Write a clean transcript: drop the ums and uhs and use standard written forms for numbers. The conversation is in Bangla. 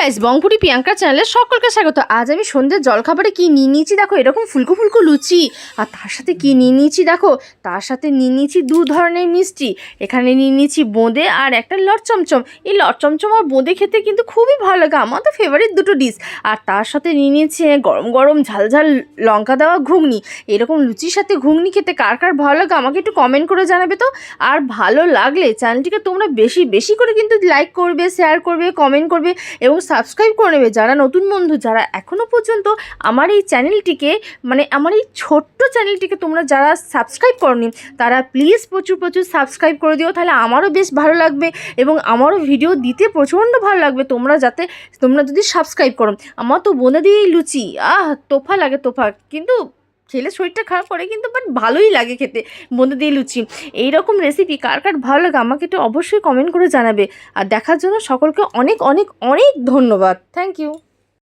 গাইস, বংপুরি প্রিয়াঙ্কা চ্যানেলে সকলকে স্বাগত। আজ আমি সন্ধ্যের জলখাবারে কি নিয়ে নিয়েছি দেখো, এরকম ফুলকো ফুলকো লুচি। আর তার সাথে কি নিয়ে নিয়েছি দেখো, তার সাথে নিয়ে নিয়েছি দু ধরনের মিষ্টি। এখানে নিয়ে নিয়েছি বোঁদে আর একটা লট চমচম। এই লট চমচম আর বোঁদে খেতে কিন্তু খুবই ভালো লাগে, আমার তো ফেভারিট দুটো ডিশ। আর তার সাথে নিয়ে নিয়েছি গরম গরম ঝাল ঝাল লঙ্কা দেওয়া ঘুগনি। এরকম লুচির সাথে ঘুগনি খেতে কার কার ভালো লাগে আমাকে একটু কমেন্ট করে জানাবে তো। আর ভালো লাগলে চ্যানেলটিকে তোমরা বেশি বেশি করে কিন্তু লাইক করবে, শেয়ার করবে, কমেন্ট করবে এবং সাবস্ক্রাইব করে নেবে যারা নতুন বন্ধু, যারা এখনও পর্যন্ত আমার এই চ্যানেলটিকে আমার এই ছোট্ট চ্যানেলটিকে তোমরা যারা সাবস্ক্রাইব করনি তারা প্লিজ প্রচুর প্রচুর সাবস্ক্রাইব করে দিও, তাহলে আমারও বেশ ভালো লাগবে এবং আমারও ভিডিও দিতে প্রচণ্ড ভালো লাগবে তোমরা যদি সাবস্ক্রাইব করো। আমার তো বোঁদে দিয়েই লুচি তোফা লাগে, তোফা। কিন্তু খেলে শরীরটা খারাপ করে, কিন্তু বাট ভালোই লাগে খেতে বোঁদে দিয়ে লুচি। এইরকম রেসিপি কার কার ভালো লাগে আমাকে একটু অবশ্যই কমেন্ট করে জানাবে। আর দেখার জন্য সকলকে অনেক অনেক অনেক ধন্যবাদ। Thank you.